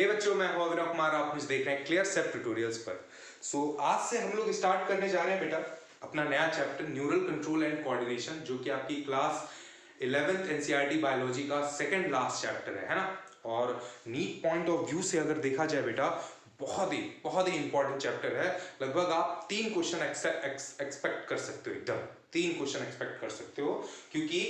हे बच्चों, मैं हूं अविनाश कुमार। आप मुझे देख रहे हैं क्लियर सेप ट्यूटोरियल्स पर। आज से हम लोग स्टार्ट करने जा रहे हैं बेटा अपना नया chapter neural control and coordination, जो कि आपकी क्लास 11th एनसीईआरटी बायोलॉजी का सेकंड लास्ट चैप्टर है ना। और नीट पॉइंट ऑफ व्यू से अगर देखा जाए बेटा, बहुत ही इंपॉर्टेंट चैप्टर है। लगभग आप 3 क्वेश्चन एक्सपेक्ट कर सकते हो, एकदम 3 क्वेश्चन एक्सपेक्ट कर सकते हो, क्योंकि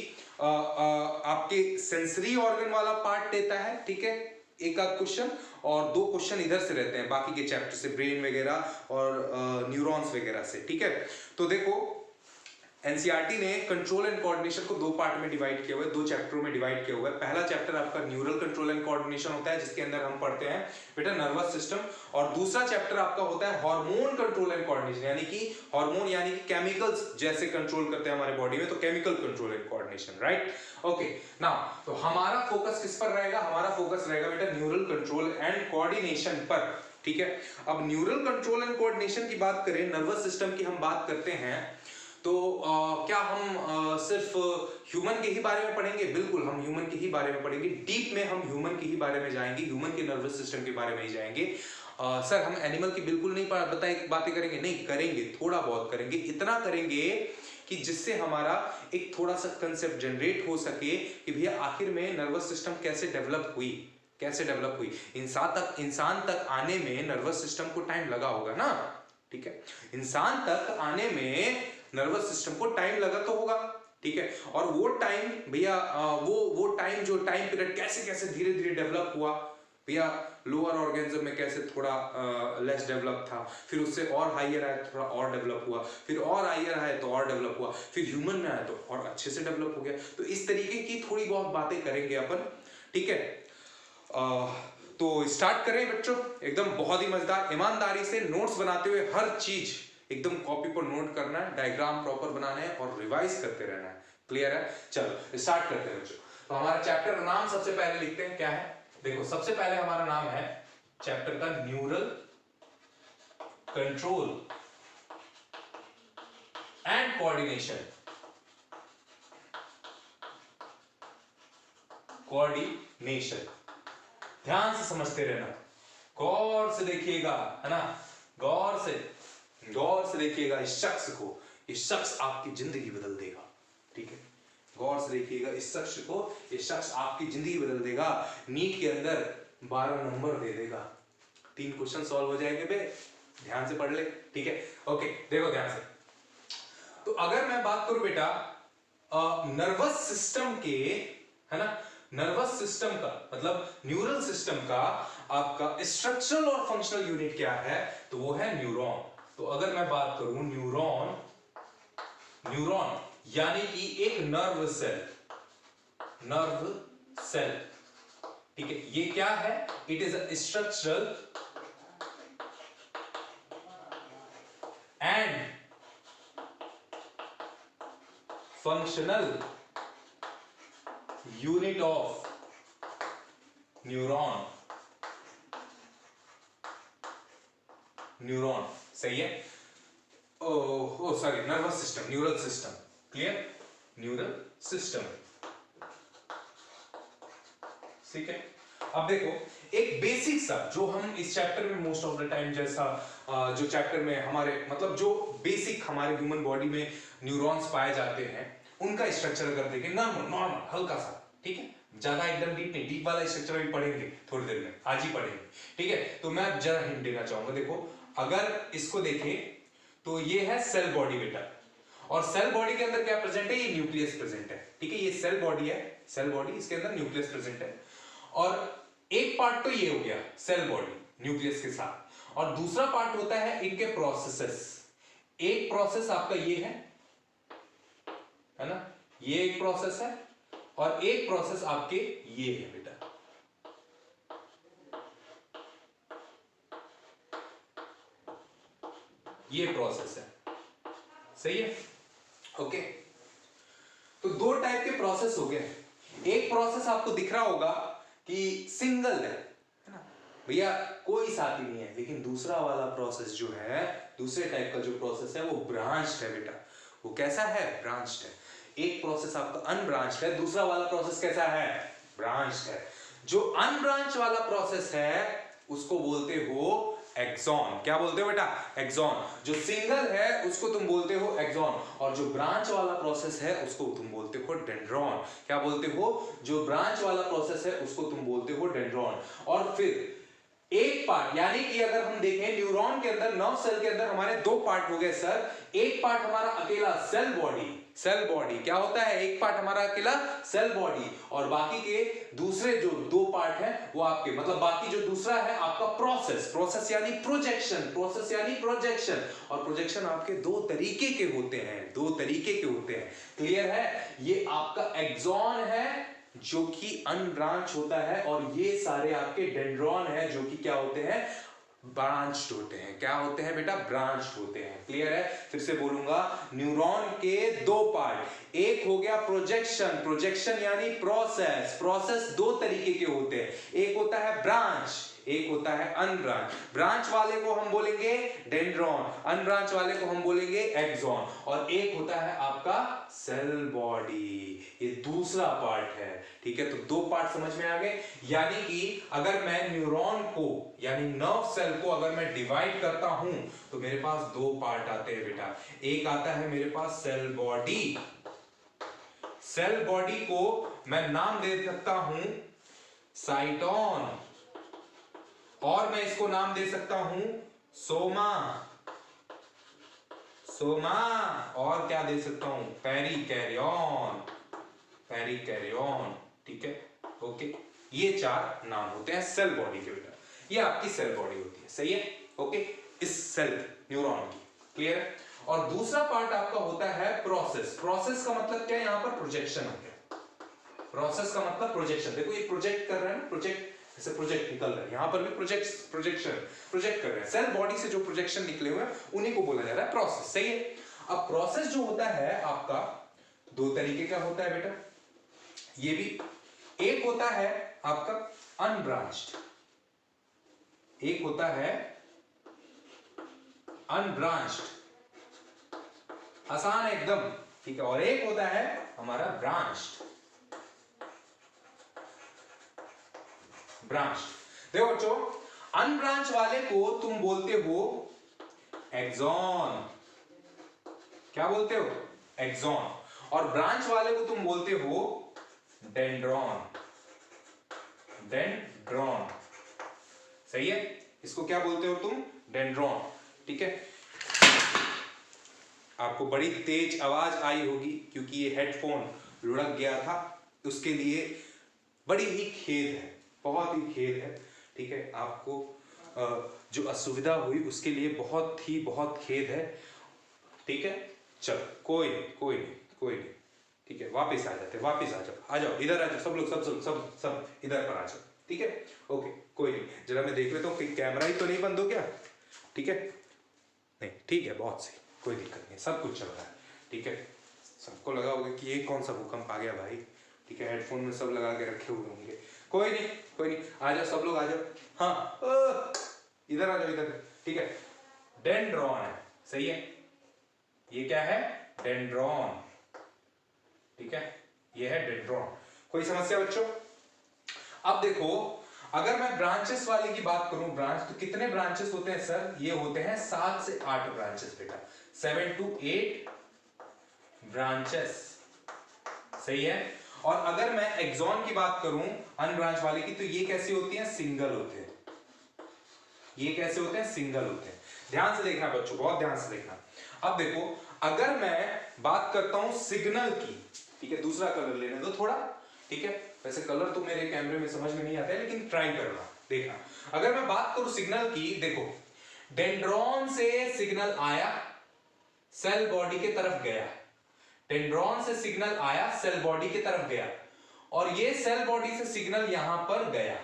आपके सेंसरी ऑर्गन वाला पार्ट देता है, ठीक है, एक आध क्वेश्चन, और 2 क्वेश्चन इधर से रहते हैं बाकी के चैप्टर से, ब्रेन वगैरह और न्यूरॉन्स वगैरह से, ठीक है। तो देखो, एनसीईआरटी ने कंट्रोल एंड कोऑर्डिनेशन को 2 पार्ट में डिवाइड किया हुआ है, 2 चैप्टरों में डिवाइड किया हुआ है। पहला चैप्टर आपका न्यूरल कंट्रोल एंड कोऑर्डिनेशन होता है, जिसके अंदर हम पढ़ते हैं बेटा नर्वस सिस्टम, और दूसरा चैप्टर आपका होता है हार्मोन कंट्रोल एंड कोऑर्डिनेशन, यानी कि हार्मोन यानी कि केमिकल्स जैसे कंट्रोल करते हैं हमारे बॉडी में, तो chemical control and coordination, right. Okay, now तो हमारा फोकस किस पर रहेगा? हमारा फोकस रहेगा बेटा न्यूरल कंट्रोल एंड कोऑर्डिनेशन पर, ठीक है। अब न्यूरल कंट्रोल एंड कोऑर्डिनेशन की बात करें, नर्वस सिस्टम की हम बात करते हैं, तो क्या हम सिर्फ ह्यूमन के ही बारे में पढ़ेंगे? बिल्कुल, हम ह्यूमन के ही बारे में पढ़ेंगे। डीप में हम ह्यूमन के ही बारे में जाएंगे, ह्यूमन के नर्वस सिस्टम के बारे में ही जाएंगे। सर, हम एनिमल की बिल्कुल नहीं बातें करेंगे? नहीं करेंगे, थोड़ा बहुत करेंगे। इतना करेंगे कि जिससे हमारा एक थोड़ा सा कंसेप्ट जनरेट हो सके कि भैया आखिर में नर्वस सिस्टम कैसे डेवलप हुई। इंसान तक आने में नर्वस सिस्टम को टाइम लगा होगा ना, ठीक है। इंसान तक आने में नर्वस सिस्टम को टाइम लगा तो होगा, ठीक है। और वो टाइम भैया, वो टाइम, जो टाइम पीरियड कैसे धीरे धीरे डेवलप हुआ भैया। लोअर ऑर्गेनिज्म में कैसे थोड़ा लेस डेवलप था, फिर उससे और हायर आया, थोड़ा और डेवलप हुआ, फिर और हायर आया तो और डेवलप हुआ, फिर ह्यूमन में आया तो और अच्छे से डेवलप हो गया। तो इस तरीके की थोड़ी बहुत बातें करेंगे अपन, ठीक है। तो स्टार्ट करें बच्चों, एकदम बहुत ही मजेदार, ईमानदारी से नोट्स बनाते हुए हर चीज एकदम कॉपी पर नोट करना है, डायग्राम प्रॉपर बनाना है और रिवाइज करते रहना है। क्लियर है? चलो स्टार्ट करते हैं बच्चों। तो हमारा चैप्टर का नाम सबसे पहले लिखते हैं, क्या है? देखो, सबसे पहले हमारा नाम है चैप्टर का न्यूरल कंट्रोल एंड कोऑर्डिनेशन। ध्यान से समझते रहना, गौर से देखिएगा, है ना, गौर से देखिएगा इस शख्स को। इस शख्स आपकी जिंदगी बदल देगा, ठीक है। गौर से देखिएगा इस शख्स को, इस शख्स आपकी जिंदगी बदल देगा। नीट के अंदर 12 नंबर दे देगा। 3 क्वेश्चन सॉल्व हो जाएंगे बे, ध्यान से पढ़ ले, ठीक है। ओके, देखो ध्यान से। तो अगर मैं बात करूं बेटा नर्वस सिस्टम के, है ना, नर्वस सिस्टम का मतलब न्यूरल सिस्टम का आपका स्ट्रक्चरल और फंक्शनल यूनिट क्या है? तो वो है न्यूरॉन। तो अगर मैं बात करूं न्यूरॉन यानी कि एक नर्व सेल, ठीक है। ये क्या है? It is a structural and functional unit of neuron, सही है। Sorry, nervous system, neural system, clear, neural system, ठीक है। अब देखो, एक बेसिक सा जो हम इस चैप्टर में मोस्ट ऑफ द टाइम, जैसा जो चैप्टर में हमारे मतलब जो बेसिक हमारे ह्यूमन बॉडी में न्यूरॉन्स पाए जाते हैं, उनका स्ट्रक्चर अगर देखें, नॉर्मल हल्का सा, ठीक है, ज्यादा एकदम डीप नहीं। डीप वाला स्ट्रक्चर भी पढ़ेंगे थोड़ी देर में, आज ही पढ़ेंगे, ठीक है। तो मैं जरा हिंट देना चाहूंगा। देखो, अगर इसको देखें तो ये है सेल बॉडी बेटा, और सेल बॉडी के अंदर क्या प्रेजेंट है? ये न्यूक्लियस प्रेजेंट है, ठीक है। ये सेल बॉडी है, सेल बॉडी, इसके अंदर न्यूक्लियस प्रेजेंट है। और एक पार्ट तो ये हो गया सेल बॉडी न्यूक्लियस के साथ, और दूसरा पार्ट होता है इनके प्रोसेसेस। एक प्रोसेस आपका ये है ना, ये एक प्रोसेस है, और एक प्रोसेस आपके ये है बेटा, ये प्रोसेस है, सही है। ओके, तो 2 टाइप के प्रोसेस हो गए। एक प्रोसेस आपको दिख रहा होगा कि सिंगल है ना भैया, कोई साथी नहीं है। लेकिन दूसरा वाला प्रोसेस जो है, दूसरे टाइप का जो प्रोसेस है, वो ब्रांच्ड है बेटा। वो कैसा है? ब्रांच्ड है। एक प्रोसेस आपका अनब्रांच्ड है, दूसरा वाला प्रोसेस कैसा है? ब्रांच्ड है। जो अनब्रांच वाला प्रोसेस है उसको बोलते हो एक्सॉन। क्या बोलते हो बेटा? एक्सॉन। जो सिंगल है उसको तुम बोलते हो एक्सॉन, और जो ब्रांच वाला प्रोसेस है उसको तुम बोलते हो डेंड्रॉन। क्या बोलते हो? जो ब्रांच वाला प्रोसेस है उसको तुम बोलते हो डेंड्रॉन। और फिर एक पार्ट, यानी कि अगर हम देखें न्यूरॉन के अंदर, नर्व सेल के अंदर हमारे दो पार्ट हो गए सर। एक पार्ट हमारा अकेला सेल बॉडी, सेल बॉडी क्या होता है? एक पार्ट हमारा अकेला सेल बॉडी, और बाकी के दूसरे जो दो पार्ट है वो आपके, मतलब बाकी जो दूसरा है आपका प्रोसेस। प्रोसेस यानी प्रोजेक्शन, प्रोसेस यानी प्रोजेक्शन, और प्रोजेक्शन आपके दो तरीके के होते हैं, दो तरीके के होते हैं। क्लियर है? ये आपका एक्सॉन है जो कि अनब्रांच होता है, और ये सारे आपके डेंड्रॉन है जो कि क्या होते हैं? ब्रांच्ड होते हैं। क्या होते हैं बेटा? ब्रांच्ड होते हैं। क्लियर है? फिर से बोलूंगा, न्यूरॉन के दो पार्ट, एक हो गया प्रोजेक्शन, प्रोजेक्शन यानी प्रोसेस, प्रोसेस दो तरीके के होते हैं, एक होता है ब्रांच, एक होता है अनब्रांच। ब्रांच वाले को हम बोलेंगे डेंड्रॉन, अनब्रांच वाले को हम बोलेंगे एक्सॉन, और एक होता है आपका सेल बॉडी, ये दूसरा पार्ट है। ठीक है, तो दो पार्ट समझ में आ गए। यानी कि अगर मैं न्यूरॉन को यानी नर्व सेल को अगर मैं डिवाइड करता हूं तो मेरे पास दो पार्ट आते हैं बेटा। एक आता है मेरे पास सेल बॉडी, सेल बॉडी को मैं नाम दे सकता हूं साइटोन, और मैं इसको नाम दे सकता हूं सोमा, सोमा, और क्या दे सकता हूं? पेरिकैरियन, पेरिकैरियन। ठीक है, ओके, ये चार नाम होते हैं सेल बॉडी के बेटा। ये आपकी सेल बॉडी होती है, सही है? ओके, इस सेल न्यूरॉन की। क्लियर है? और दूसरा पार्ट आपका होता है प्रोसेस। प्रोसेस का मतलब क्या है? यहां पर प्रोजेक्शन हो गया। प्रोसेस का मतलब प्रोजेक्शन। देखो ये प्रोजेक्ट कर रहा है ना, प्रोजेक्ट, ऐसे प्रोजेक्ट निकल रहा है, यहां पर भी प्रोजेक्ट कर रहे हैं। सेल बॉडी से जो प्रोजेक्शन निकले हुए हैं उन्हीं को बोला जा रहा है प्रोसेस। सही है? अब प्रोसेस जो होता है आपका दो तरीके का होता है बेटा, ये भी, एक होता है आपका अनब्रांच्ड, एक होता है अनब्रांच्ड, आसान है एकदम। ठीक है, और एक होता है हमारा ब्रांच्ड, ब्रांच। देखो बच्चों, अनब्रांच वाले को तुम बोलते हो एक्सॉन। क्या बोलते हो? एक्सॉन। और ब्रांच वाले को तुम बोलते हो डेंड्रॉन, डेंड्रॉन। सही है? इसको क्या बोलते हो तुम? डेंड्रॉन। ठीक है, आपको बड़ी तेज आवाज आई होगी क्योंकि ये हेडफोन लुढ़क गया था, उसके लिए बड़ी ही खेद है, बहुत ही खेद है। ठीक है, आपको जो असुविधा हुई उसके लिए बहुत खेद है। ठीक है, चलो कोई नहीं। ठीक है, वापस आ जाते, वापस आ जाओ, इधर आ जाओ सब लोग, सब इधर पर आ जाओ। ठीक है, ओके, कोई नहीं, जरा मैं देख लेता हूँ कि कैमरा ही तो नहीं बंद हो गया। ठीक है, नहीं, ठीक है, बहुत सही, कोई दिक्कत नहीं, सब कुछ चल रहा है। ठीक है, सबको लगा होगा कि ये कौन सा भूकंप आ गया भाई। ठीक है, हेडफोन में सब लगा के रखे हुए होंगे। कोई नहीं, आ जाओ सब लोग, आ जाओ। हाँ, इधर आ जाओ, इधर। ठीक है, डेंड्रॉन है, सही है? ये क्या है? डेंड्रॉन। ठीक है, ये है डेंड्रॉन। कोई समस्या बच्चों? अब देखो, अगर मैं ब्रांचेस वाले की बात करूं, ब्रांच, तो कितने ब्रांचेस होते हैं सर? ये होते हैं 7 से 8 ब्रांचेस बेटा, 7 to 8 ब्रांचेस। सही है? और अगर मैं एक्सॉन की बात करूं, अनब्रांच वाले की, तो ये कैसे होती हैं? सिंगल होते हैं। ये कैसे होते हैं? सिंगल होते हैं। ध्यान से देखना बच्चों, बहुत ध्यान से देखना। अब देखो, अगर मैं बात करता हूं सिग्नल की, ठीक है, दूसरा कलर लेने दो थोड़ा। ठीक है, वैसे कलर तो मेरे कैमरे में समझ में नहीं आता है, लेकिन ट्राई करना, देखना। अगर मैं बात करूं सिग्नल की, देखो, डेंड्रॉन से सिग्नल आया, सेल बॉडी के तरफ गया, डेंड्रॉन से सिग्नल आया, सेल बॉडी की तरफ गया, और ये सेल बॉडी से सिग्नल यहां पर गया,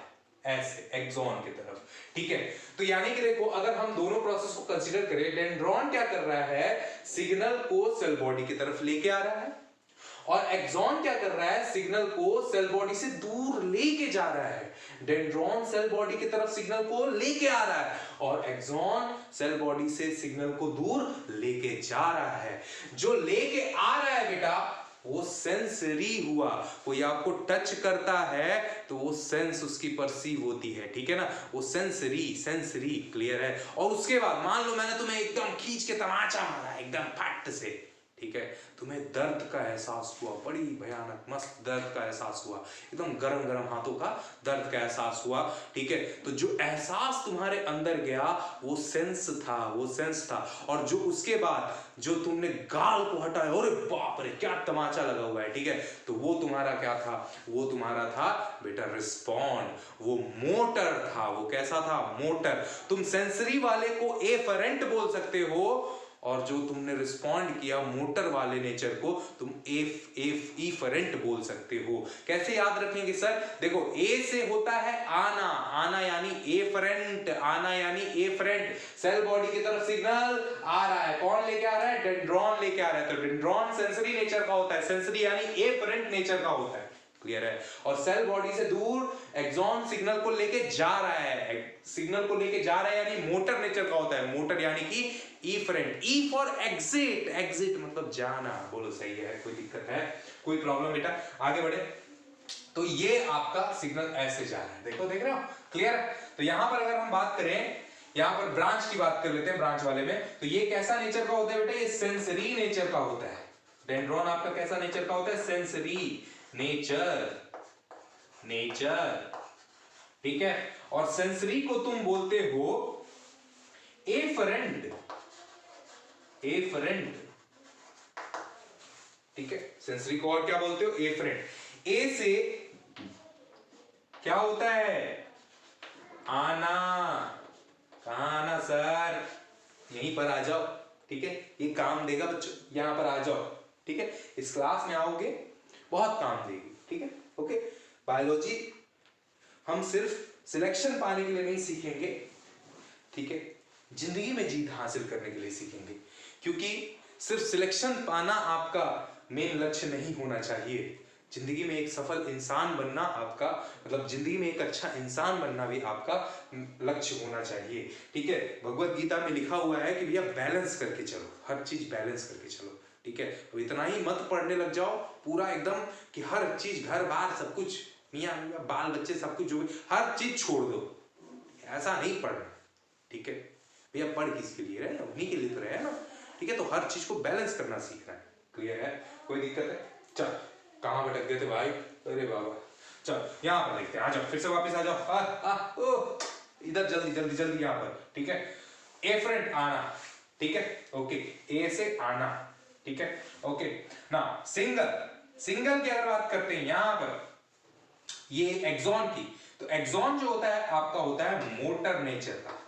ऐसे एक्सॉन की तरफ। ठीक है, तो यानी कि देखो, अगर हम दोनों प्रोसेस को कंसीडर करें, डेंड्रॉन क्या कर रहा है? सिग्नल को सेल बॉडी की तरफ लेके आ रहा है, और एक्सॉन क्या कर रहा है? सिग्नल को सेल बॉडी से दूर लेके जा रहा है। डेंड्रॉन सेल बॉडी की तरफ सिग्नल को लेके आ रहा है, और एक्सॉन सेल बॉडी से सिग्नल को दूर लेके जा रहा है। जो लेके आ रहा है बेटा, वो सेंसरी हुआ। कोई आपको टच करता है तो वो सेंस उसकी परसीव होती है, ठीक है ना, वो सेंसरी क्लियर है। और उसके बाद मान लो मैंने तुम्हें एकदम खींच के तमाचा मारा एकदम फट से, ठीक है, तुम्हें दर्द का एहसास हुआ, बड़ी भयानक मस्त दर्द का एहसास हुआ, एकदम गरम गरम हाथों का दर्द का एहसास हुआ, ठीक है। तो जो एहसास तुम्हारे अंदर गया वो सेंस था। और जो उसके बाद जो तुमने गाल को हटाया, अरे बाप रे क्या तमाचा लगा हुआ है, ठीक है, तो वो तुम्हारा क्या था, वो तुम्हारा था बेटा रिस्पॉन्ड, वो मोटर था। वो कैसा था, मोटर। तुम सेंसरी वाले को एफरेंट बोल सकते हो, और जो तुमने रिस्पॉन्ड किया मोटर वाले नेचर को तुम इफरेंट बोल सकते हो। कैसे याद रखेंगे सर, देखो ए से होता है आना यानी एफरेंट, सेल बॉडी की तरफ सिग्नल आ रहा है, कौन लेके आ रहा है, डेंड्रॉन लेके आ रहा है। तो डेंड्रॉन सेंसरी नेचर का होता है, सेंसरी यानी एफरेंट नेचर का होता है, क्लियर है। और सेल बॉडी से दूर एक्सॉन सिग्नल को लेके जा रहा है, यानी मोटर नेचर का होता है, मोटर यानी कि इफरेंट। ई फॉर एग्जिट मतलब जाना, बोलो सही है, कोई दिक्कत है, कोई प्रॉब्लम बेटा, आगे बढ़े। तो ये आपका सिग्नल ऐसे जा रहा है, देख रहे हो, क्लियर है। तो यहां पर अगर हम बात करें, यहां पर ब्रांच की बात कर लेते हैं, ब्रांच वाले में, तो ये कैसा नेचर का होता है बेटा, ये सेंसरी नेचर का होता है। डेंड्रॉन आपका कैसा नेचर का होता है, सेंसरी नेचर, ठीक है। और सेंसरी को तुम बोलते हो एफरेंट, ठीक है। सेंसरी को और क्या बोलते हो, एफरेंट। ए से क्या होता है, आना, कहां आना सर, यहीं पर आ जाओ, ठीक है, ये काम देगा बच्चों, यहां पर आ जाओ, ठीक है, इस क्लास में आओगे बहुत काम देगी, ठीक है, ओके। बायोलॉजी हम सिर्फ सिलेक्शन पाने के लिए नहीं सीखेंगे, ठीक है, जिंदगी में जीत हासिल करने के लिए सीखेंगे, क्योंकि सिर्फ सिलेक्शन पाना आपका मेन लक्ष्य नहीं होना चाहिए। जिंदगी में एक सफल इंसान बनना आपका, मतलब जिंदगी में एक अच्छा इंसान बनना भी आपका लक्ष्य होना चाहिए, ठीक है। भगवत गीता में लिखा हुआ है कि भैया बैलेंस करके चलो, हर चीज बैलेंस करके चलो, ठीक है। तो इतना ही मत पढ़ने लग जाओ पूरा एकदम कि हर चीज, घर बार सब कुछ, मियाँ बाल बच्चे सब कुछ, जो भी हर चीज छोड़ दो, ऐसा नहीं पढ़ना, ठीक है। भैया पढ़ किसके लिए रहे, उन्हीं के लिए तो रहे ना, ठीक है। तो हर चीज को बैलेंस करना सीखना है, क्लियर है, कोई दिक्कत है। चल कहां भटक गए थे भाई, अरे बाबा, चल यहाँ पर देखते हैं, आ जाओ फिर से वापस आ जाओ, इधर जल्दी यहाँ पर, ठीक है। एफरेंट आना, ठीक है, ओके, ए से आना, ठीक है, ओके ना। सिंगल की अगर बात करते हैं यहां पर, ये एक्सॉन की, तो एक्सॉन जो होता है आपका होता है मोटर नेचर का,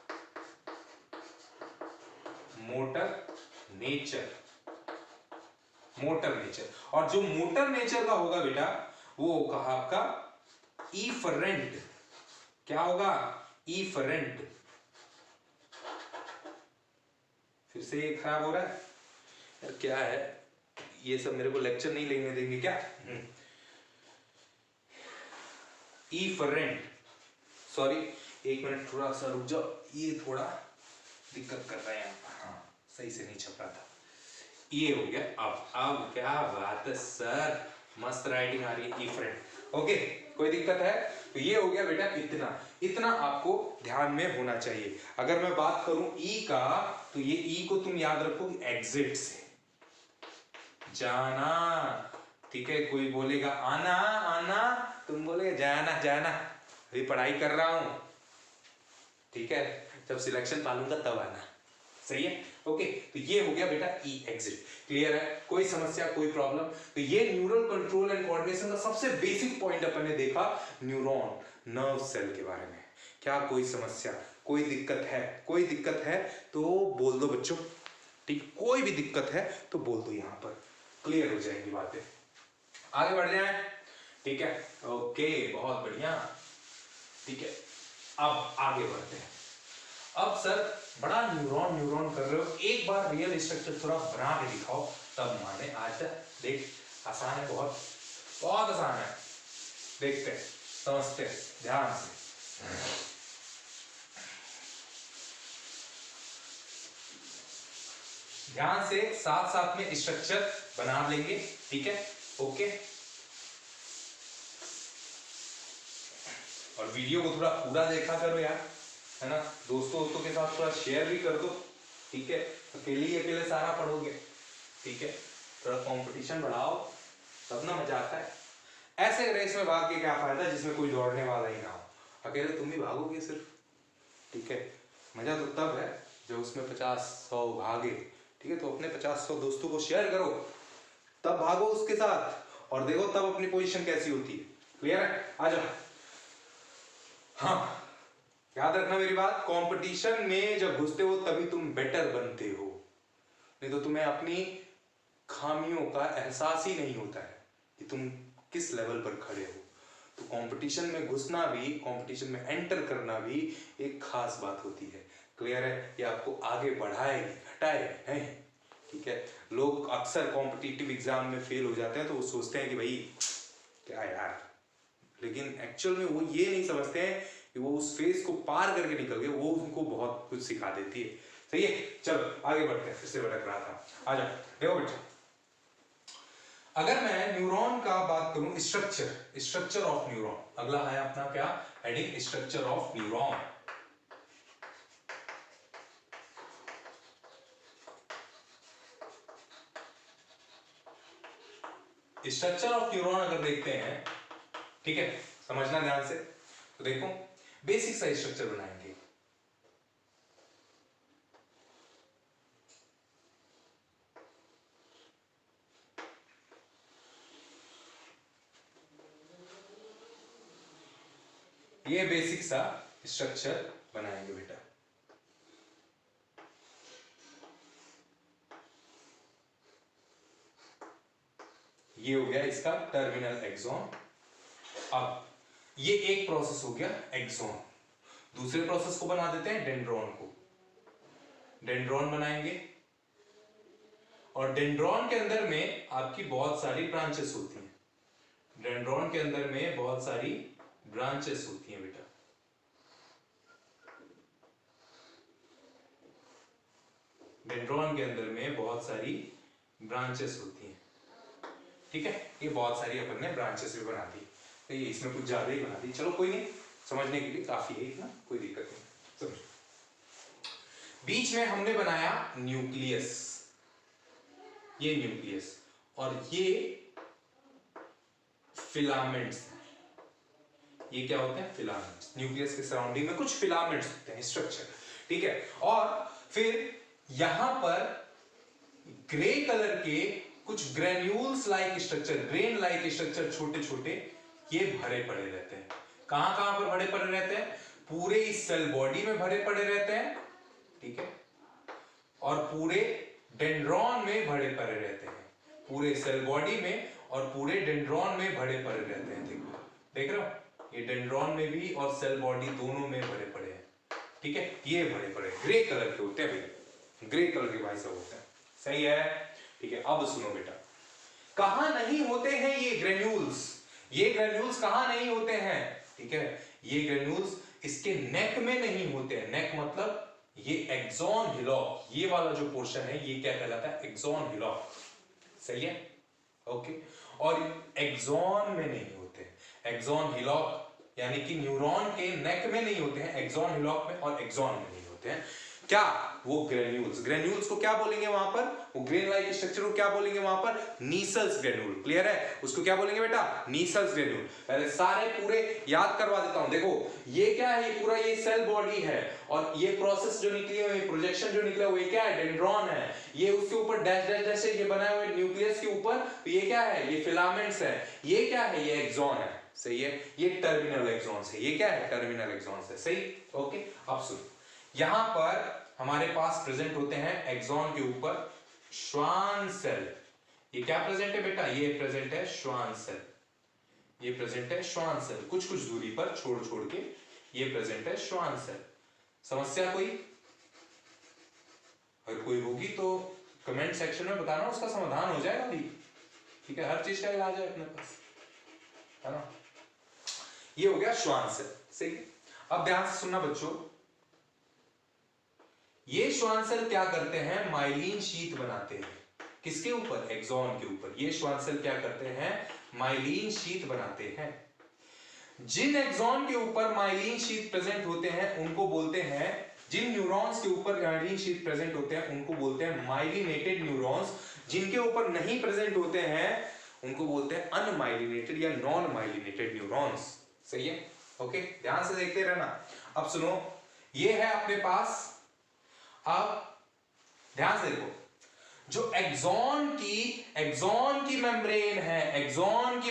मोटर नेचर। और जो मोटर नेचर का होगा बेटा वो होगा आपका इफरेंट, क्या होगा, इफरेंट। फिर से ये खराब हो रहा है यार, क्या है ये सब, मेरे को लेक्चर नहीं लेने देंगे क्या, इफरेंट, सॉरी एक मिनट थोड़ा सा रुक जाओ, ये थोड़ा दिक्कत कर रहा है यहाँ, हाँ सही से नहीं छप रहा था, ये हो गया। अब क्या बात है सर, मस्त राइटिंग आ रही है, इफरेंट, ओके, कोई दिक्कत है। तो ये हो गया बेटा, इतना आपको ध्यान में होना चाहिए। अगर मैं बात करूं ई का, तो ये ई को तुम याद रखो एग्जिट से जाना, ठीक है। कोई बोलेगा आना, तुम बोलेगा जाना, अभी पढ़ाई कर रहा हूं, ठीक है, जब सिलेक्शन पालूंगा तब आना, सही है, ओके। तो ये हो गया बेटा ई, एग्जिट, क्लियर है, कोई समस्या कोई प्रॉब्लम। तो ये न्यूरल कंट्रोल एंड कोऑर्डिनेशन का सबसे बेसिक पॉइंट अपन ने देखा, न्यूरॉन, नर्व सेल के बारे में। क्या कोई समस्या, कोई दिक्कत है तो बोल दो बच्चों, ठीक, कोई भी दिक्कत है तो बोल दो, यहां पर क्लियर हो जाएंगी बातें। आगे बढ़ जाए, ठीक है, ओके, बहुत बढ़िया, ठीक है। अब आगे बढ़ते हैं। अब सर बड़ा न्यूरॉन कर रहे हो, एक बार रियल स्ट्रक्चर थोड़ा बना के दिखाओ तब माने। आज देख आसान है, बहुत आसान है, देखते हैं, समझते हैं ध्यान से। ध्यान से साथ में स्ट्रक्चर बना लेंगे, ठीक है। ओके, और वीडियो को थोड़ा पूरा देखा करो यार, है ना, दोस्तों के साथ थोड़ा शेयर भी कर दो, ठीक है, अकेले सारा पढ़ोगे, ठीक है, थोड़ा कंपटीशन बढ़ाओ तब ना मजा आता है। ऐसे रेस में भाग के क्या फायदा जिसमें कोई दौड़ने वाला ही ना हो, अकेले तुम ही भागोगे सिर्फ, ठीक है, मजा तो तब है जब उसमें 50-100 भागे, ठीक है, तो अपने 50-100 दोस्तों को शेयर करो, तब भागो उसके साथ और देखो तब अपनी पोजीशन कैसी होती है। क्लियर है? आ जाओ। हाँ, याद रखना मेरी बात, कंपटीशन में जब घुसते हो तभी तुम बेटर बनते हो, नहीं तो तुम्हें अपनी खामियों का एहसास ही नहीं होता है कि तुम किस लेवल पर खड़े हो। तो कंपटीशन में घुसना भी, कंपटीशन में एंटर करना भी एक खास बात होती है। क्लियर है? ये आपको आगे बढ़ाएगी, घटाएगी नहीं, ठीक है। लोग अक्सर कॉम्पिटिटिव एग्जाम में फेल हो जाते हैं तो वो सोचते हैं कि भाई क्या यार, लेकिन एक्चुअल में वो ये नहीं समझते हैं कि वो उस फेज को पार करके निकल गए, वो उनको बहुत कुछ सिखा देती है। सही है, चलो आगे बढ़ते हैं, फिर से भटक रहा था। आ जाओ, देखो बेटा, अगर मैं न्यूरॉन का बात करूं, स्ट्रक्चर ऑफ न्यूरॉन, अगला है अपना क्या heading, structure of neuron. Structure of neuron अगर देखते हैं, ठीक है, समझना ध्यान से, तो देखो बेसिक सा स्ट्रक्चर बनाएंगे। ये बेसिक सा स्ट्रक्चर बनाएंगे बेटा। ये हो गया इसका टर्मिनल एक्सॉन। अब ये एक प्रोसेस हो गया एक्सॉन, दूसरे प्रोसेस को बना देते हैं डेंड्रॉन को। डेंड्रॉन बनाएंगे और डेंड्रॉन के अंदर में आपकी बहुत सारी ब्रांचेस होती हैं। डेंड्रॉन के अंदर में बहुत सारी ब्रांचेस होती हैं बेटा। डेंड्रॉन के अंदर में बहुत सारी ब्रांचेस होती हैं, ठीक है। ये बहुत सारी अपन ने ब्रांचेस भी बना दी, तो ये इसमें कुछ ज्यादा ही बना दी, चलो कोई नहीं, समझने के लिए काफी है इतना, कोई दिक्कत नहीं। समझ, बीच में हमने बनाया न्यूक्लियस, ये न्यूक्लियस, और ये फिलामेंट्स। ये क्या होते हैं? फिलामेंट्स। न्यूक्लियस के सराउंडिंग में कुछ फिलामेंट्स होते हैं, स्ट्रक्चर, ठीक है। और फिर यहां पर ग्रे कलर के कुछ granules like structure, grain like structure, छोटे छोटे, ये भरे पड़े रहते हैं। कहां कहां पर भरे पड़े रहते हैं? पूरे इस सेल बॉडी में भरे पड़े रहते हैं, ठीक है, और पूरे डेंड्रॉन में भरे पड़े रहते हैं, पूरे सेल बॉडी में और पूरे डेंड्रॉन में भरे पड़े रहते हैं। देखो, देख रहे हो, ये डेंड्रॉन में भी और सेल बॉडी दोनों में भरे पड़े हैं, ठीक है। ये भरे पड़े ग्रे कलर के होते हैं भैया, ग्रे कलर के भाई सब होते हैं, सही है, ठीक है। अब सुनो बेटा, कहां नहीं होते हैं ये ग्रेन्यूल्स? ये ग्रेन्यूल्स कहां नहीं होते हैं? ठीक है, ये ग्रेन्यूल्स इसके नेक में नहीं होते हैं। नेक मतलब ये एक्सॉन हिलॉक, ये वाला जो पोर्शन है ये क्या कहलाता है? एक्सॉन हिलॉक, सही है, ओके। और एक्सॉन में नहीं होते, एक्सॉन हिलॉक यानी कि न्यूरॉन के नेक में नहीं होते हैं, एक्सॉन हिलॉक में और एक्सॉन में नहीं होते हैं। क्या? वो ग्रेन्यूल्स। ग्रेन्यूल्स को क्या बोलेंगे वहां पर? वो ग्रेन लाइक स्ट्रक्चर को क्या बोलेंगे वहां पर? नीसल्स ग्रेन्यूल। क्लियर है? उसको क्या बोलेंगे बेटा? नीसल्स ग्रेन्यूल। पहले सारे पूरे याद करवा देता हूं। देखो ये क्या है? ये पूरा ये सेल बॉडी है और ये प्रोसेस जो निकली है, ये प्रोजेक्शन जो निकला हुआ, ये क्या है? डेंड्रॉन है। ये उसके ऊपर डैश डैश डैश ये बनाए हुए न्यूक्लियस के ऊपर, तो ये क्या है? ये फिलामेंट्स है। ये क्या है? ये एक्सॉन है, सही है। ये टर्मिनल एक्सॉन्स है। ये क्या है? टर्मिनल एक्सॉन्स है, सही, ओके। अब सुनो, यहां पर हमारे पास प्रेजेंट होते हैं एक्सॉन के ऊपर श्वान सेल। ये क्या प्रेजेंट है बेटा? ये प्रेजेंट है श्वान सेल, ये प्रेजेंट है श्वान सेल। कुछ कुछ दूरी पर छोड़ छोड़ के ये प्रेजेंट है श्वान सेल। समस्या कोई? अगर कोई होगी तो कमेंट सेक्शन में बताना, उसका समाधान हो जाएगा भी, ठीक है। हर चीज का इलाज है अपने पास, है ना। ये हो गया श्वान सेल, सही। अब ध्यान से सुनना बच्चों, ये श्वान सेल क्या करते हैं? माइलिन शीट बनाते हैं। किसके ऊपर? एक्सॉन के ऊपर। ये श्वान सेल क्या करते हैं? माइलिन शीथ बनाते हैं। जिन एक्सॉन के ऊपर माइलिन शीथ प्रेजेंट होते हैं उनको बोलते हैं, जिन न्यूरॉन्स के ऊपर माइलिन शीथ प्रेजेंट होते हैं उनको बोलते हैं माइलिनेटेड न्यूरॉन्स। जिनके ऊपर नहीं प्रेजेंट होते हैं उनको बोलते हैं अनमाइलिनेटेड या नॉन माइलिनेटेड न्यूरॉन्स। सही है? ओके, ध्यान से देखते रहना। अब सुनो, ये है अपने पास, अब ध्यान से देखो, जो एक्सॉन की मेम्ब्रेन है, एक्सॉन की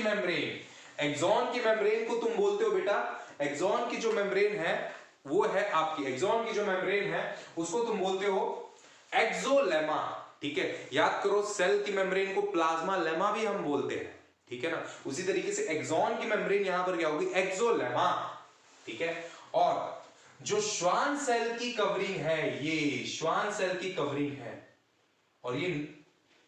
मेम्ब्रेन को तुम बोलते हो बेटा, एक्सॉन की जो मेम्ब्रेन है वो है आपकी, एक्सॉन की जो मेम्ब्रेन है उसको तुम बोलते हो एक्सोलेमा। ठीक है, याद करो, सेल की मेम्ब्रेन को प्लाज्मा लेमा भी हम बोलते हैं। ठीक है ना? उसी तरीके से एक्सॉन की मेम्ब्रेन यहां पर क्या होगी? एक्सोलेमा। ठीक है, और जो श्वान सेल की कवरिंग है, ये श्वान सेल की कवरिंग है, और ये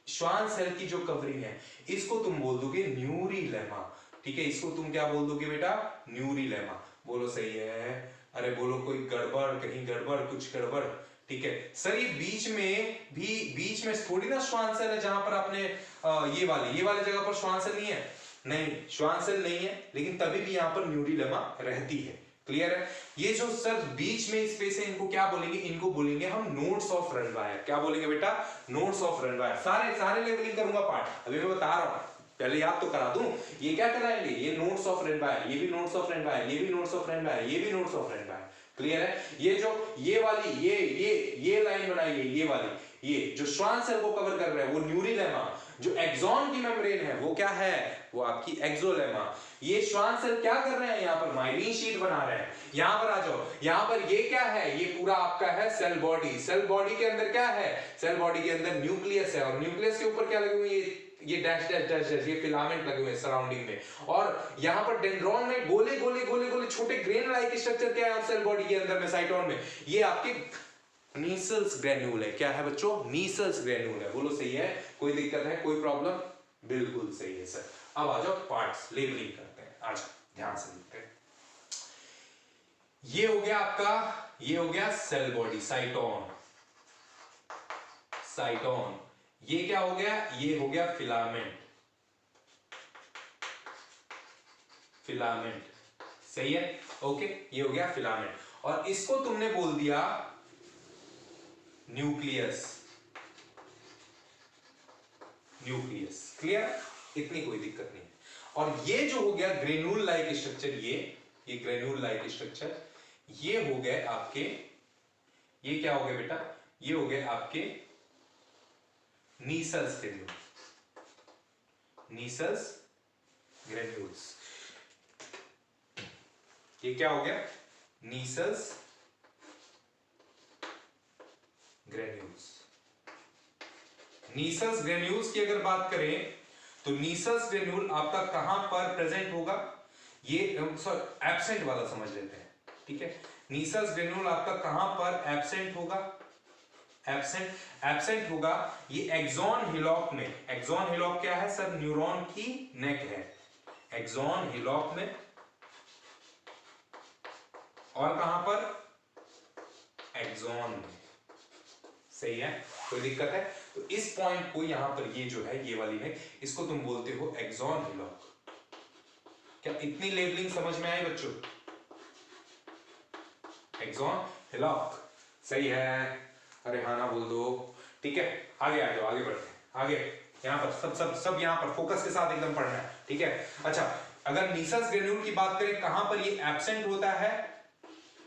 श्वान सेल की जो कवरिंग है इसको तुम बोल दोगे न्यूरिलेमा। ठीक है, इसको तुम क्या बोल दोगे बेटा? न्यूरिलेमा। बोलो सही है? अरे बोलो कोई गड़बड़, कहीं गड़बड़, कुछ गड़बड़? ठीक है सर, ये बीच में थोड़ी ना श्वान सेल है जहां पर आपने ये वाली जगह पर श्वान सेल नहीं है। नहीं, श्वान सेल नहीं है, लेकिन तभी भी यहां पर न्यूरिलेमा रहती है। क्लियर है? ये जो सर बीच में स्पेस है इनको क्या बोलेंगे? इनको बोलेंगे हम नोड्स ऑफ रनवायर। क्या बोलेंगे बेटा? नोड्स ऑफ रनवायर। सारे लेवलिंग करूंगा पार्ट, अभी मैं बता रहा हूं, पहले याद तो करा दूं। ये क्या कराएंगे? ये नोड्स ऑफ रनवायर, ये भी नोड्स ऑफ रनवायर, ये भी नोड्स ऑफ रनवायर, ये भी नोड्स ऑफ रनवायर। क्लियर है? ये जो ये वाली ये लाइन बनाई है, ये वाली, ये जो श्वान सेल को कवर कर रहा है वो न्यूरिलेमा। जो एक्सॉन की मेम्ब्रेन है वो क्या है? वो आपकी एक्सोलेमा। ये श्वान सेल क्या कर रहे हैं? यहाँ पर माइलिन शीट बना रहे हैं। यहां पर आ जाओ, यहां पर ये क्या है? ये पूरा आपका है सेल बॉडी। सेल बॉडी के अंदर क्या है? सेल बॉडी के अंदर न्यूक्लियस है, और न्यूक्लियस के ऊपर क्या लगे हुए हैं? ये डैश डैश डैश डैश, ये फिलामेंट लगे हुए हैं सराउंडिंग में। और यहां पर डेंड्रॉन में गोले गोले गोले गोले छोटे ग्रेन लाइक स्ट्रक्चर क्या है सेल बॉडी के अंदर में, साइटोन में? ये आपके नीसल्स ग्रेन्यूल है। क्या है बच्चों? नीसल्स ग्रेन्यूल है। बोलो सही है? कोई दिक्कत है? कोई प्रॉब्लम? बिल्कुल सही है सर। अब आ जाओ पार्ट्स, लेबलिंग करते हैं। आ जाओ, ध्यान से देखते हैं। ये हो गया आपका, ये हो गया सेल बॉडी, साइटोन। ये क्या हो गया? ये हो गया फिलामेंट। सही है? ओके, ये हो गया फिलामेंट, और इसको तुमने बोल दिया न्यूक्लियस। क्लियर? इतनी कोई दिक्कत नहीं है। और ये जो हो गया ग्रेन्यूल लाइक स्ट्रक्चर, ये ग्रेन्यूल लाइक स्ट्रक्चर, ये हो गए आपके, ये क्या हो गया बेटा? ये हो गए आपके नीसल्स ग्रेन्यूल्स। ये क्या हो गया? नीसल्स ग्रेन्यूल्स की अगर बात करें तो नीसल्स ग्रेन्यूल आपका कहां पर प्रेजेंट होगा? ये एब्सेंट वाला समझ लेते हैं। ठीक है, नीसल्स ग्रेन्यूल आपका कहां पर एब्सेंट होगा? एब्सेंट होगा ये एक्सॉन हिलॉक में। एक्सॉन हिलॉक क्या है सर? न्यूरॉन की नेक है, एक्सॉन हिलॉक में। और कहां पर? एक्सॉन में। सही है? कोई दिक्कत है? तो इस पॉइंट को यहां पर, ये जो है ये वाली नेक, इसको तुम बोलते हो एक्सॉन हिलॉक। क्या इतनी लेबलिंग समझ में आई बच्चों? Axon hillock. सही है? अरे हाँ ना बोल दो। ठीक है, आगे आ जाओ, आगे बढ़ते हैं। आगे यहाँ पर सब यहाँ पर फोकस के साथ एकदम पढ़ना है। ठीक है, अच्छा, अगर नीसल्स ग्रेन्यूल की बात करें कहां पर ये एब्सेंट होता है,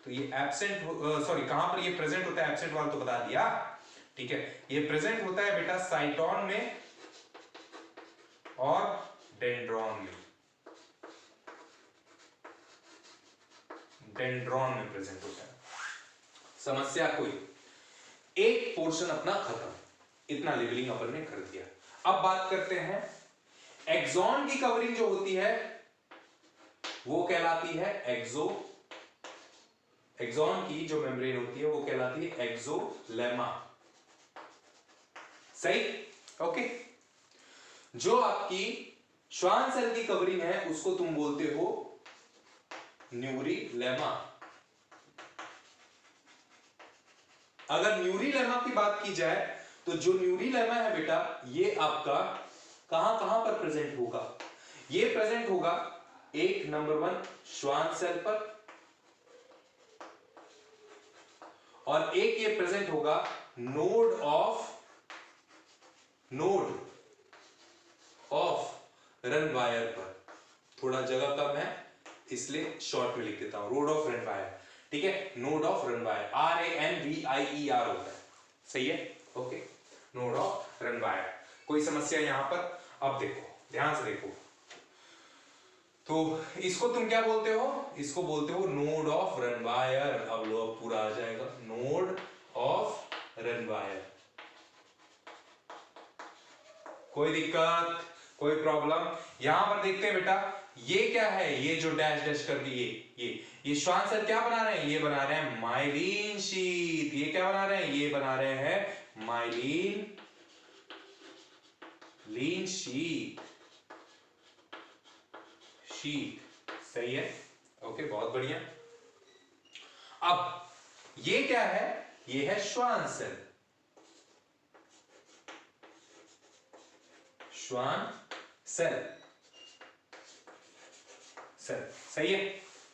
तो ये एब्सेंट, सॉरी, कहां पर ये प्रेजेंट होता है? एब्सेंट वाला तो बता दिया। ठीक है, ये प्रेजेंट होता है बेटा साइटोन में और डेंड्रॉन में। प्रेजेंट होता है। समस्या कोई? एक पोर्शन अपना खत्म। इतना लेवलिंग अपन ने कर दिया। अब बात करते हैं एक्सॉन की कवरिंग जो होती है वो कहलाती है एक्सॉन की जो मेम्ब्रेन होती है वो कहलाती है एक्सोलेमा। सही? ओके। जो आपकी श्वान सेल की कवरिंग है उसको तुम बोलते हो न्यूरिलेमा। अगर न्यूरिलेमा की बात की जाए तो जो न्यूरिलेमा है बेटा, ये आपका कहां कहां पर प्रेजेंट होगा? ये प्रेजेंट होगा एक नंबर 1 श्वान सेल पर, और एक ये प्रेजेंट होगा नोड ऑफ रनवायर पर। थोड़ा जगह कम है इसलिए शॉर्ट में लिख देता हूं, रोड ऑफ रनवायर, ठीक है, नोड ऑफ रनवायर, RANVIER होता है, सही है, ओके, नोड ऑफ रनवायर। कोई समस्या यहां पर? अब देखो, ध्यान से देखो, तो इसको तुम क्या बोलते हो? इसको बोलते हो नोड ऑफ रनवायर। अब लो, अब पूरा आ जाएगा, नोड ऑफ रनवायर। कोई दिक्कत, कोई प्रॉब्लम? यहां पर देखते हैं बेटा, ये क्या है? ये जो डैश डैश कर दिए, ये श्वान सेल क्या बना रहे हैं? ये बना रहे हैं माइलिन शीथ। ये क्या बना रहे हैं? ये बना रहे हैं माइलिन शीथ। सही है, ओके, बहुत बढ़िया। अब ये क्या है? ये है श्वान सेल, सही है।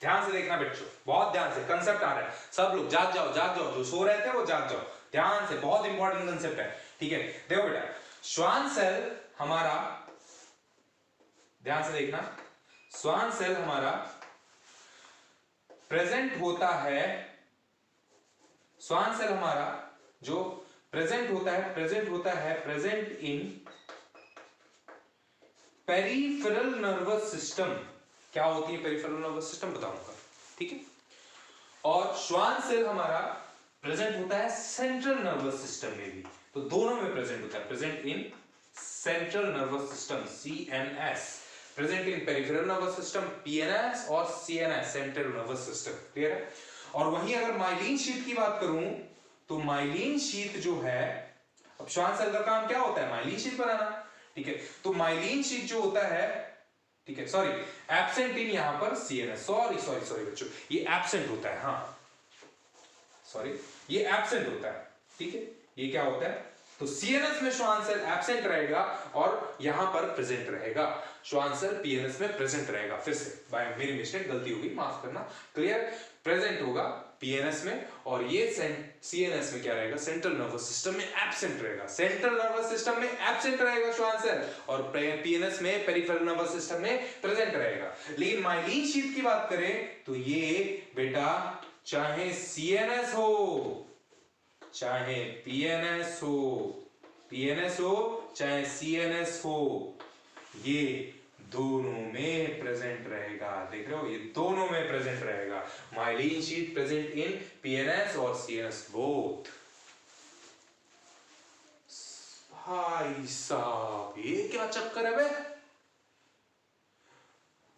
ध्यान से देखना बच्चों, बहुत ध्यान से, कंसेप्ट आ रहा है, सब लोग जाग जाओ, जो सो रहे थे वो जाग जाओ, ध्यान से, बहुत इंपॉर्टेंट कंसेप्ट है, ठीक है। देखो बेटा, श्वान सेल हमारा, ध्यान से देखना, श्वान सेल हमारा प्रेजेंट होता है, श्वान सेल हमारा जो प्रेजेंट होता है present in peripheral nervous system. क्या होती है पेरिफेरल नर्वस सिस्टम? बताऊंगा, ठीक है। और श्वान सेल हमारा प्रेजेंट होता है सेंट्रल नर्वस सिस्टम में भी, तो दोनों में प्रेजेंट होता है, present in central nervous system CNS, present in peripheral nervous system PNS, और CNS central nervous system, clear है। और वहीं अगर माइलिन शीथ की बात करूं, तो माइलिन शीथ जो है, अब श्वान सेल का काम क्या होता है? माइलिन शीथ बनाना, ठीक है। तो माइलिन शीथ जो होता है, ठीक है, सॉरी, एब्सेंट इन यहां पर CNS, सॉरी बच्चों, ये एब्सेंट होता है, हाँ सॉरी, ये एब्सेंट होता है, ठीक है। ये क्या होता है? तो CNS में श्वान सेल एब्सेंट रहेगा और यहां पर प्रेजेंट रहेगा, श्वान सेल PNS में प्रेजेंट रहेगा। फिर से बाय मेरी मिस्टेक, गलती होगी, माफ करना, क्लियर, प्रेजेंट होगा PNS में, और ये CNS में क्या रहेगा? सेंट्रल नर्वस सिस्टम में एब्सेंट रहेगा, सेंट्रल नर्वस सिस्टम में एब्सेंट रहेगा श्वान सेल, और PNS में पेरिफेरल नर्वस सिस्टम में प्रेजेंट रहेगा। लेकिन माइलिन शीथ की बात करें तो ये बेटा चाहे CNS हो, चाहे PNS हो, चाहे CNS हो, ये दोनों में प्रेजेंट रहेगा। देख रहे हो, ये दोनों में प्रेजेंट रहेगा। Myelin sheath present in PNS और CNS बोथ। भाई साहब, ये क्या चक्कर है बे?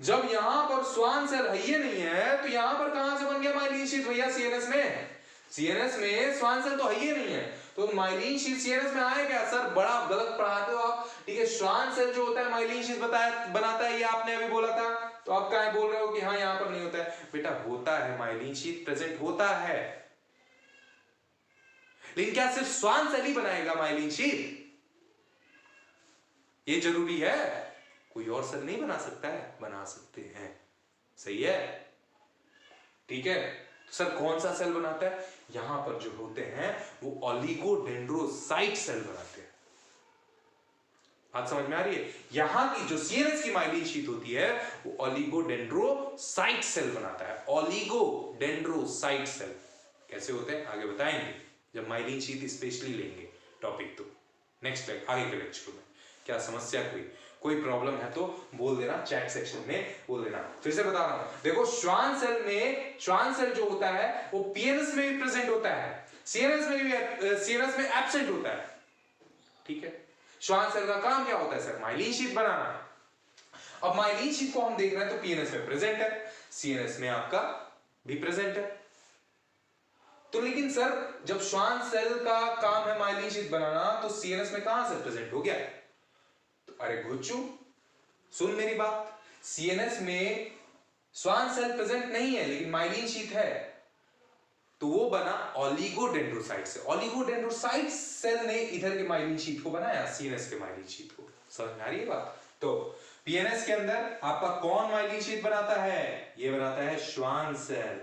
जब यहां पर श्वान सेल है ही नहीं है, तो यहां पर कहां से बन गया माइलिन शीथ भैया? CNS में, CNS में श्वान सेल तो है ही नहीं है, तो माइलिन शीथ CNS में आया क्या? सर बड़ा गलत पढ़ाते हो आप, ठीक है। श्वान सेल जो होता है माइलिन शीथ बनाता है, ये आपने अभी बोला था, तो आप क्या बोल रहे हो कि हाँ यहां पर नहीं होता है? बेटा होता है, माइलिन शीथ प्रेजेंट होता है, लेकिन क्या सिर्फ श्वान सेल ही बनाएगा माइलिन शीथ? ये जरूरी है? कोई और सेल नहीं बना सकता है? बना सकते हैं, सही है, ठीक है। तो सर कौन सा सेल बनाता है? यहां पर जो होते हैं वो ओलिगोडेंड्रोसाइट सेल बनाते हैं। बात समझ में आ रही है? यहां की जो CNS की माइलिन शीथ होती है वो ओलिगोडेंड्रोसाइट सेल बनाता है, ओलिगोडेंड्रोसाइट सेल। कैसे होते हैं आगे बताएंगे जब माइलिन शीथ स्पेशली लेंगे टॉपिक, तो नेक्स्ट आगे के लेक्चर में। क्या समस्या कोई प्रॉब्लम है तो बोल देना, चैट सेक्शन में बोल देना। फिर से बता रहा हूं, देखो श्वान सेल जो होता है वो PNS में भी प्रेजेंट होता है, CNS में एब्सेंट होता है, ठीक है। श्वान सेल का काम क्या होता है सर? माइलिन शीथ बनाना। अब माइलिन शीथ को हम देख रहे हैं तो PNS में प्रेजेंट है, CNS में आपका भी प्रेजेंट है, तो लेकिन सर जब श्वान सेल का काम है माइलिन शीथ बनाना, तो CNS में कहां से प्रेजेंट हो गया? अरे गुच्चू सुन मेरी बात, CNS में श्वान सेल प्रेजेंट नहीं है लेकिन माइलिन शीथ है, तो वो बना ऑलिगोडेंड्रोसाइट से। ऑलिगोडेंड्रोसाइट सेल ने इधर के माइलिन शीट को बनाया, सीएनएस के माइलिन शीट को। समझ में आ रही है बात? तो पीएनएस के अंदर आपका कौन माइलिन शीट बनाता है? ये बनाता है श्वान सेल।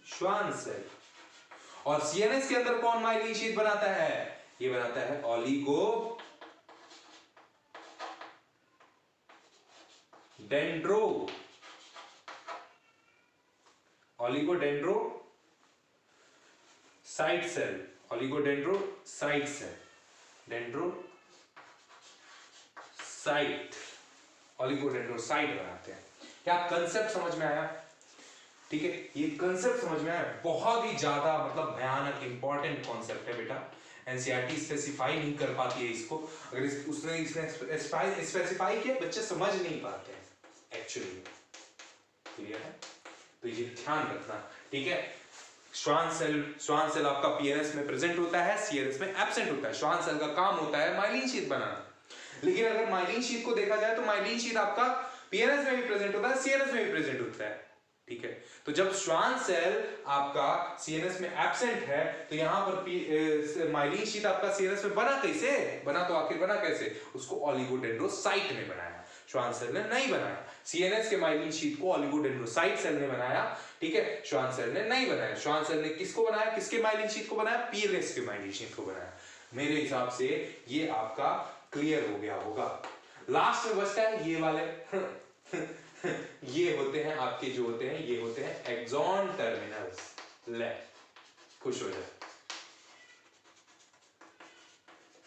Schwann cell. और सीएनएस के अंदर कौन माइलिन शीट बनाता है? ये बनाता है oligodendrocyte cell. Oligodendrocyte cell, डेंड्रोसाइट, oligodendrocyte बनाते हैं। क्या कंसेप्ट समझ में आया? ठीक है, ये कंसेप्ट समझ में आया? बहुत ही ज्यादा मतलब भयानक इंपॉर्टेंट कॉन्सेप्ट है बेटा। एनसीईआरटी स्पेसिफाई नहीं कर पाती है इसको। अगर उसने स्पेसिफाई किया, बच्चे समझ नहीं पाते हैं एक्चुअली। क्लियर है? तो ये ध्यान रखना, ठीक है। श्वान सेल आपका पीएनएस में प्रेजेंट होता है, सीएनएस में एब्सेंट होता है। श्वान सेल का काम होता है माइलिन शीट बनाना। लेकिन अगर माइलिन शीट को देखा जाए तो माइलिन शीट आपका पीएनएस में भी प्रेजेंट होता है, सीएनएस में भी प्रेजेंट होता है। ठीक है, तो जब श्वान सेल आपका सीएनएस में एब्सेंट है, तो यहां पर माइलिन शीट आपका सीएनएस में बना कैसे? बना तो आखिर बना कैसे? उसको ऑलिगोडेंड्रोसाइट ने बनाया, श्वान सेल ने नहीं बनाया। सीएनएस के माइलिन शीट को ऑलिगोडेंड्रोसाइट सेल ने बनाया, ठीक है, श्वान सेल ने नहीं बनाया। श्वान सेल ने किसको बनाया? किसके माइलिन शीट को बनाया? पीएनएस के माइलिन शीट को बनाया। मेरे हिसाब से ये आपका क्लियर हो गया होगा। लास्ट में बचता है ये वाले ये होते हैं आपके, जो होते हैं ये होते हैं एक्सॉन टर्मिनल्स। ले, खुश हो जाए।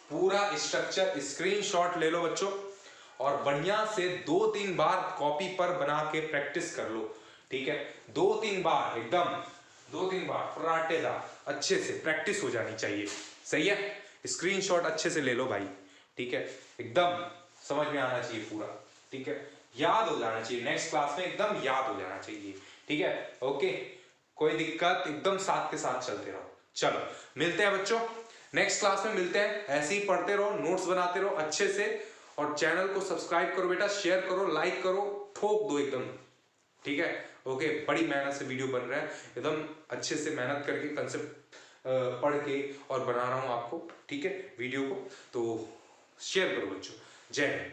पूरा स्ट्रक्चर स्क्रीनशॉट ले लो बच्चों, और बढ़िया से 2-3 बार कॉपी पर बना के प्रैक्टिस कर लो। ठीक है, 2-3 बार, एकदम 2-3 बार फराटेदार अच्छे से प्रैक्टिस हो जानी चाहिए। सही है, स्क्रीनशॉट अच्छे से ले लो भाई। ठीक है, एकदम समझ में आना चाहिए पूरा। ठीक है, याद हो जाना चाहिए, नेक्स्ट क्लास में एकदम याद हो जाना चाहिए। ठीक है, ओके, कोई दिक्कत, एकदम साथ के साथ चलते रहो। चलो मिलते हैं बच्चों, नेक्स्ट क्लास में मिलते हैं। ऐसे ही पढ़ते रहो, नोट्स बनाते रहो अच्छे से, और चैनल को सब्सक्राइब करो बेटा, शेयर करो, लाइक करो, ठोक दो एकदम। ठीक है, ओके, बड़ी मेहनत से वीडियो बन रहा है, एकदम अच्छे से मेहनत करके कंसेप्ट पढ़ के और बना रहा हूं आपको। ठीक है, वीडियो को तो शेयर करो बच्चों। जय हिंद।